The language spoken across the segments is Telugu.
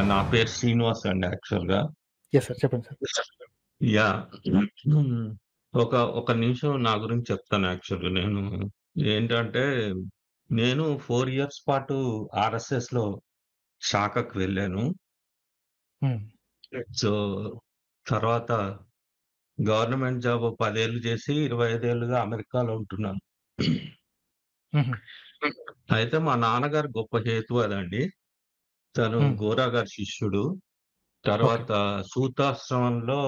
నా పేరు శ్రీనివాస్ అండి యాక్చువల్‌గా. Yes sir. చెప్పండి సార్. యాహ్! హ్మ్. ఒక నిమిషం నా గురించి చెప్తాను యాక్చువల్‌గా. ఏంటంటే, నేను 4 ఇయర్స్ పాటు ఆర్ఎస్ఎస్‌లో శాఖకు వెళ్ళాను. హ్మ్. సో, తర్వాత గవర్నమెంట్ జాబ్ 10 ఏళ్ళు చేసి 25 ఏళ్లుగా అమెరికాలో ఉంటున్నాను. హుహు. అయితే మా నాన్నగారు గొప్ప హేతువాదండి. తను హ్మ్. గోరా గారి శిష్యుడు. ఓకే. తర్వాత సూతాశ్రమంలో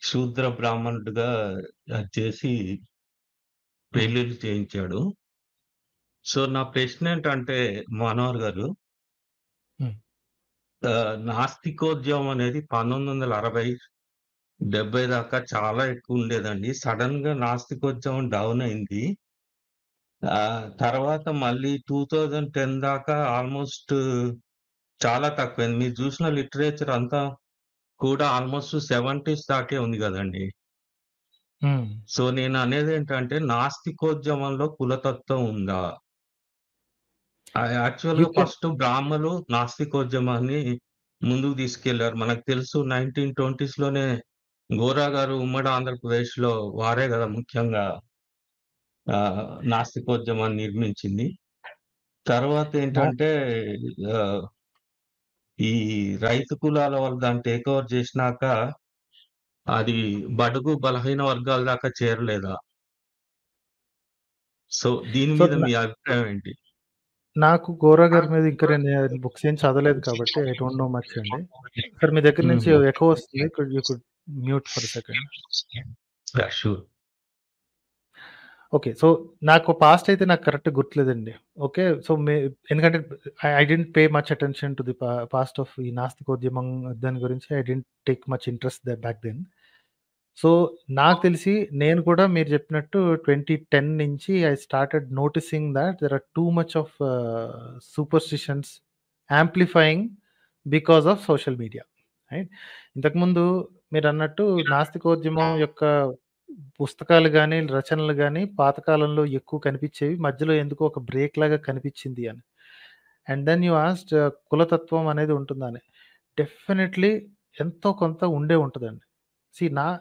శూద్ర బ్రాహ్మణుడిగా చేసి హుహు. పెళ్ళిళ్ళు చేయించాడు. సో, నా ప్రశ్నేంటంటే మనోహర్ గారు, హ్మ్. నాస్తికోద్యమం అనేది 1960, 70 దాకా చాలా ఎక్కువుండేదండి. సడెన్‌గా నాస్తికోద్యమం డౌన్ అయింది. తర్వాత మళ్ళీ 2010 దాకా ఆల్‌మోస్ట్ చాలా తక్కువైంది. మీరు చూసిన లిటరేచర్ అంతా కూడా ఆల్‌మోస్ట్ 70స్ దాకే ఉంది గదండీ! హ్మ్. సో, నేననేదేంటంటే నాస్తికోద్యమంలో కులతత్వం ఉందా? యూ యాక్చువల్‌గా కెన్ ఫస్ట్ బ్రాహ్మలు నాస్తికోద్యమాన్ని ముందుకు తీసుకెళ్లారు. మనకు తెలుసు 1920స్‌లోనే గోరా గారు ఉమ్మడి ఆంధ్రప్రదేశ్‌లో వారే గదా! ముఖ్యంగా నాస్తికోద్యమాన్ని నిర్మించింది. నా తర్వాతేంటంటే ఆహ్, ఈ రైతు కులాల వాళ్ళు దాన్ని టేక్ ఓవర్ చేసినాక అది బడుగు బలహీన వర్గాల దాకా చేరలేదా? సో, దీని సో, మీద మీ అభిప్రాయం ఏంటి? నాకు 'గోరా' గారి మీద ఇంకా నేను బుక్స్ ఏం చదవలేదు కాబట్టి ఐ డోంట్ నో మచ్ అండి. సార్ మీ దగ్గర నుంచి హుహు. ఎకో వస్తుంది. You could mute for a second. Yeah! Sure. Okay. So, నాకు పాస్ట్ అయితే నాకు కరెక్ట్‌గా గుర్తులేదండి. ఓకే. సో, ఎందుకంటే I didn't pay much attention to the past of ఈ నాస్తికోద్యమం దాని గురించి I didn't take much interest back then. So, నాకు తెలిసి నేను కూడా మీరు చెప్పినట్టు 2010 నుంచి I started noticing that there are two much of superstitions amplifying because of social media. Right. ఇంతకుముందు మీరన్నట్టు నాస్తికోద్యమం యొక్క పుస్తకాలు గాని, రచనలు గాని పాతకాలంలో ఎక్కువ కనిపించేవి. మధ్యలో ఎందుకో ఒక బ్రేక్ లాగా కనిపించింది అని. అండ్ దెన్ యూ ఆస్క్డ్ కులతత్వం అనేది ఉంటుందా అని. డెఫినైట్‌లీ ఎంతో కొంత ఉండే ఉంటదండి.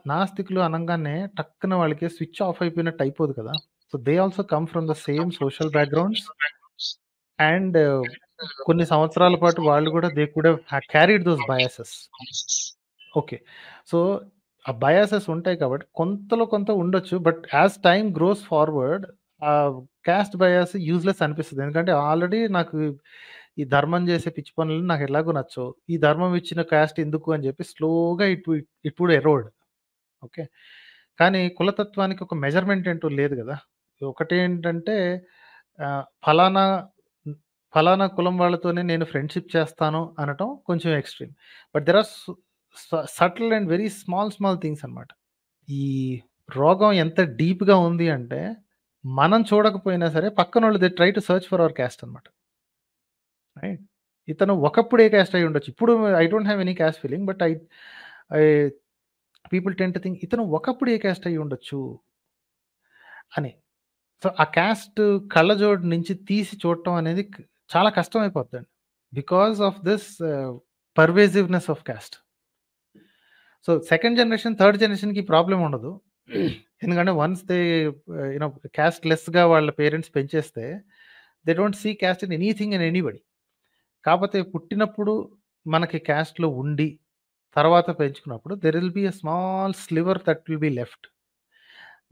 నాస్తికులు అనంగానే టక్కున వాళ్ళకి స్విచ్ ఆఫ్ అయిపోయినట్టు అయిపోదు కదా! So, they also come from the same social backgrounds and కొన్ని సంవత్సరాల పాటు వాళ్ళు కూడా they could have carried those biases. Okay. So, ఆ బయాసెస్ ఉంటాయి కాబట్టి కొంతలో కొంత ఉండొచ్చు. But as time grows forward caste bias useless అనిపిస్తది. ఎందుకంటే ఆల్రెడీ నాకు ఈ ధర్మం చేసే పిచ్చి పనులు నాకు ఎలాగో నచ్చవు. ఈ ధర్మం ఇచ్చిన కాస్ట్ ఎందుకు అని చెప్పి స్లోగా ఇట్ వుడ్ ఎరోడ్. ఓకే. కానీ కులతత్వానికి ఒక మెజర్‌మెంట్ అంటూ లేదు గదా! ఒకటేంటంటే ఫలానా ఫలానా కులం వాళ్ళతోనే నేను ఫ్రెండ్‌షిప్ చేస్తాను అనటం కొంచెం extreme. But there are subtle and very small things అన్నమాట. ఈ రోగం ఎంత డీప్‌గా ఉంది అంటే, మనం చూడకపోయినా సరే పక్కనోళ్ళు they try to search for our caste అన్నమాట. రైట్. ఇతను ఒకప్పుడు ఏ కాస్ట్ అయ్యి ఉండొచ్చు. ఇప్పుడు I don't have any caste feeling. But I people tend to think ఇతను ఒకప్పుడు ఏ కాస్ట్ అయ్యి ఉండొచ్చు అని. సో, ఆ కాస్ట్ కళ్ళజోడు నుంచి తీసి చూడటం అనేది చాలా కష్టమైపోద్దండి. Because of this pervasiveness of caste. So, second generation, third జనరేషన్‌కి ఈ ప్రాబ్లమ్ ఉండదు. ఎందుకంటే వన్స్ దే కాస్ట్ లెస్‌గా వాళ్ళ పేరెంట్స్ పెంచేస్తే they don't see caste in anything and anybody. కాపోతే పుట్టినప్పుడు మనకి కాస్ట్‌లో ఉండి, తర్వాత పెంచుకున్నప్పుడు there will be a small sliver that will be left.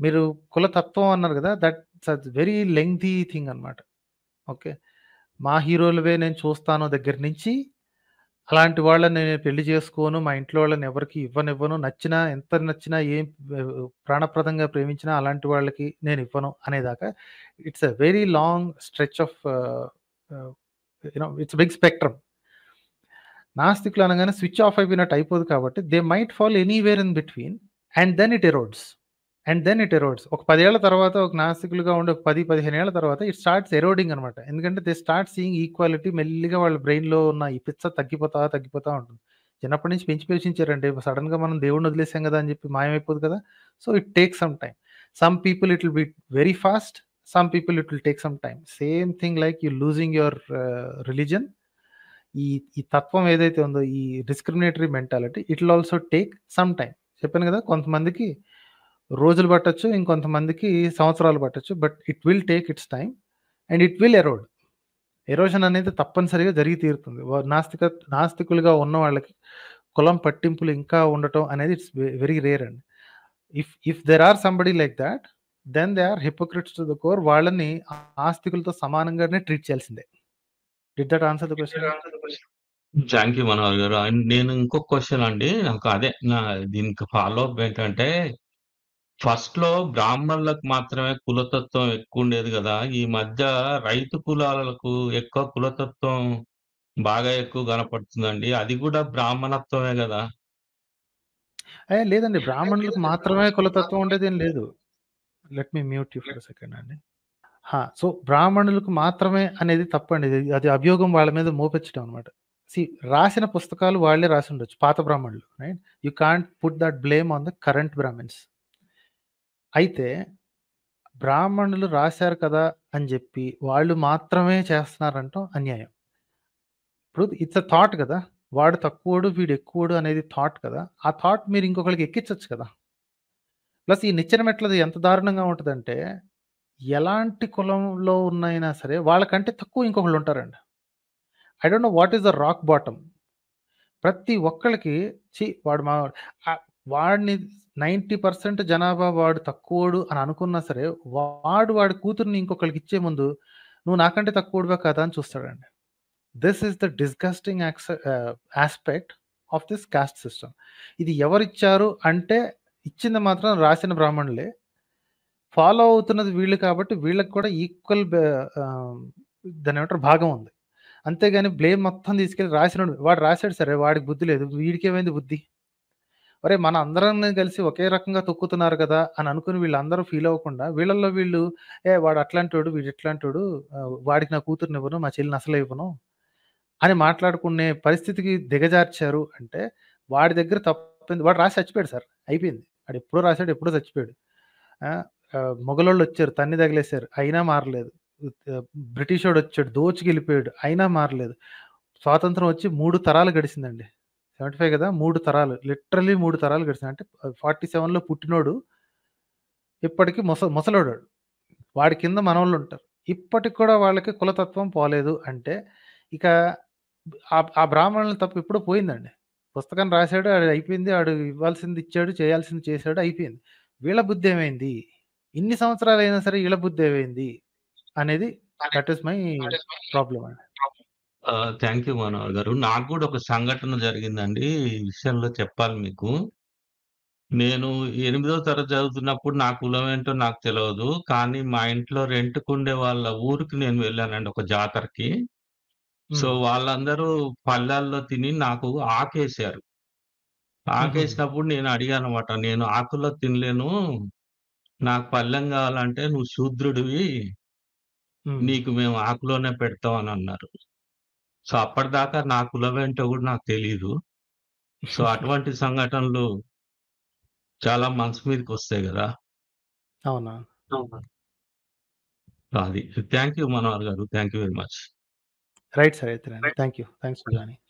మీరు కులతత్వం అన్నారు గదా! దట్స్ వెరీ లెంగ్తీ థింగ్ అన్నమాట. ఓకే. మా హీరోలవే నేను చూస్తాను దగ్గర నుంచి, అలాంటి వాళ్ళని నేను పెళ్లి చేసుకోను. మా ఇంట్లో వాళ్ళని ఎవరికీ ఇవ్వనివ్వను. నచ్చినా ఎంత నచ్చినా ఏం ప్రాణప్రదంగా ప్రేమించినా అలాంటి వాళ్ళకి నేనివ్వను అనేదాకా it's a very long stretch of ah, it's big spectrum. నాస్తికులు అనగానే స్విచ్ ఆఫ్ అయిపోయినట్టు అయిపోదు కాబట్టి they might fall anywhere in between and then it erodes. ఒక 10 ఏళ్ల తర్వాత ఒక నాస్తికులుగా ఉండి ఒక 10, 15 ఏళ్ల తర్వాత ఇట్ స్టార్ట్స్ ఎరోడింగ్ అనమాట. ఎందుకంటే దే స్టార్ట్ సీయింగ్ ఈక్వాలిటీ మెల్లిగా వాళ్ళ బ్రెయిన్‌లో ఉన్న ఈ పిచ్చ తగ్గిపోతా ఉంటుంది. చిన్నప్పటి నుంచి పెంచి పోషించారండి. సడెన్‌గా మనం దేవుడిని వదిలేసాం గదా! అని చెప్పి మాయమైపోదు కదా! So, it takes some time. Some people it will be very fast. Some people it will take some time. Same thing like you losing your religion. ఈ ఈ తత్వం ఏదైతే ఉందో, ఈ discriminatory mentality it will also take some time. చెప్పాను కదా! కొంతమందికి రోజులు పట్టొచ్చు. ఇంకొంతమందికి సంవత్సరాలు పట్టొచ్చు. But it will take its time and it will Erode. Erosion అనేది తప్పనిసరిగా జరిగి తీరుతుంది. నాస్తికులుగా ఉన్న వాళ్ళకి కులం పట్టింపులు ఇంకా ఉండటం అనేది ఇట్స్ వెరీ రేర్ అండి. If there are somebody like that, then they are hypocrites to the core. వాళ్ళని ఆస్తికులతో సమానంగానే ట్రీట్ చేయాల్సిందే. Did that answer the question? Thank you Manohar గారు. అండ్ నేను ఇంకొక క్వెషన్ అండి. నాకు అదే దీనికి ఫాలో అప్ ఏంటంటే, ఫస్ట్‌లో బ్రాహ్మణులకు మాత్రమే కులతత్వం ఎక్కువుండేది గదా! ఈ మధ్య రైతు కులాలకు ఎక్కువ కులతత్వం బాగా ఎక్కువ కనపడుతుందండి. అది గూడా బ్రాహ్మణత్వమే గదా! లేదండి. బ్రాహ్మణులకు మాత్రమే కులతత్వం ఉండేదేం లేదు. Let me mute you for a second అండి. సో, బ్రాహ్మణులకు మాత్రమే అనేది తప్పండి. అది అభియోగం వాళ్ళ మీద మోపించడం అనమాట. రాసిన పుస్తకాలు వాళ్ళే రాసుండొచ్చు. పాత బ్రాహ్మణులు. Right? You can't put that blame on the current Brahmins. అయితే బ్రాహ్మణులు రాశారు కదా అని జెప్పి, వాళ్ళు మాత్రమే చేస్తున్నారంటం అన్యాయం. ఇప్పుడు ఇట్స్ ఎ థాట్ కదా! వాడు తక్కువోడు, వీడు ఎక్కువోడు అనేది థాట్ కదా! ఆ థాట్ మీరు ఇంకొకళ్ళకి ఎక్కించొచ్చు కదా! ప్లస్ ఈ నిచ్చెన మెట్లది ఎంత దారుణంగా ఉంటదంటే, ఎలాంటి కులంలో ఉన్నయినా సరే, వాళ్ళకంటే తక్కువ ఇంకొకళ్ళుంటారండి. I don't know what is the rock bottom. ప్రతి ఒక్కళ్ళకి వాడు వాడిని 90% జనాభా వాడు తక్కువోడు అని అనుకున్నా సరే, వాడి కూతుర్ని ఇంకొకళ్ళకి ఇచ్చే ముందు, నువ్వు నాకంటే తక్కువోడివా కదా అని చూస్తాడండి. This is the disgusting aspect of this caste system. ఇది ఎవరిచ్చారు అంటే, ఇచ్చింది మాత్రం రాసిన బ్రాహ్మణులే. ఫాలో అవుతున్నది వీళ్ళు కాబట్టి, వీళ్ళకి కూడా ఈక్వల్ దాన్నేమంటారు భాగం ఉంది. అంతేగాని బ్లేమ్ మొత్తం తీసుకెళ్ళి రాసినోడు, వాడు రాసాడు సరే, వాడికి బుద్ధి లేదు. వీడికేమైంది బుద్ధి? ఒరేయ్! మన అందరం కలిసి ఒకే రకంగా తొక్కుతున్నారు కదా అని అనుకుని వీళ్ళందరూ ఫీల్ అవ్వకుండా, వీళ్ళల్లో వీళ్ళు వాడు అట్లాంటోడు, వీడు ఇట్లాంటోడు, వాడికి నా కూతుర్నివ్వను, మా చెల్లిని అసలే ఇవ్వను అని మాట్లాడుకునే పరిస్థితికి దిగజార్చారు అంటే, వాడి దగ్గర తప్పేంది. వాడు రాసి చచ్చిపోయాడు సార్. అయిపోయింది. వాడెప్పుడో రాసాడు, ఎప్పుడో చచ్చిపోయాడు. మొగలోళ్ళొచ్చారు, తన్ని తగిలేశారు. అయినా మారలేదు. బ్రిటిషోడొచ్చాడు, దోచుకెళ్ళిపోయాడు. అయినా మారలేదు. స్వాతంత్రం వచ్చి 3 తరాలు గడిసిందండి. 75 కదా! 3 తరాలు. లిటరల్లీ 3 తరాలు గడిసింది. అంటే 47లో పుట్టినోడు ఇప్పటికి ముసలోడు. వాడి కింద మనోళ్ళుంటారు. ఇప్పటికి కూడా వాళ్ళకి కులతత్వం పోలేదు అంటే, ఇక ఆ బ్రాహ్మణుల తప్పు ఎప్పుడో పోయిందండి. పుస్తకం రాసాడు, అది అయిపోయింది. ఆడు ఇవ్వాల్సింది ఇచ్చాడు, చేయాల్సింది చేశాడు, అయిపోయింది. వీళ్ళ బుద్ధేమైంది? ఇన్ని సంవత్సరాలైనా సరే ఈళ్ళ బుద్ధేమైంది? అనేది దట్ ఈస్ మై ప్రాబ్లమ్ అండి. థ్యాంక్ యూ మనోహర్ గారు. నాకు గూడా ఒక సంఘటన జరిగిందండి. ఈ విషయంలో చెప్పాలి మీకు. నేను 8దో తరగతి చదువుతున్నప్పుడు నా కులమేంటో నాకు తెలవదు. కానీ మా ఇంట్లో రెంట్‌కుండే వాళ్ళ ఊరికి నేను వెళ్ళానండి ఒక జాతరకి. సో, హ్మ్. వాళ్ళందరూ పళ్ళాల్లో తిని నాకు ఆకేశారు. హుహుహు. ఆకేసినప్పుడు నేను అడిగానన్నమాట. నేను ఆకుల్లో తినలేను. నాకు పళ్ళెం గావాలంటే నువ్వు శూద్రుడివి. హ్మ్. నీకు మేము ఆకులోనే పెడతాం అనన్నారు. సో, అప్పటిదాకా నా కులమేంటో గూడా నాకు తెలీదు. సో, అటువంటి సంఘటనలు చాలా మనసు మీదకొస్తాయి గదా! అవునా? అవును. అది. Thank you Manohar garu. Thank you very much. Right sir అయితేనండి. Thank you. Thanks for joining.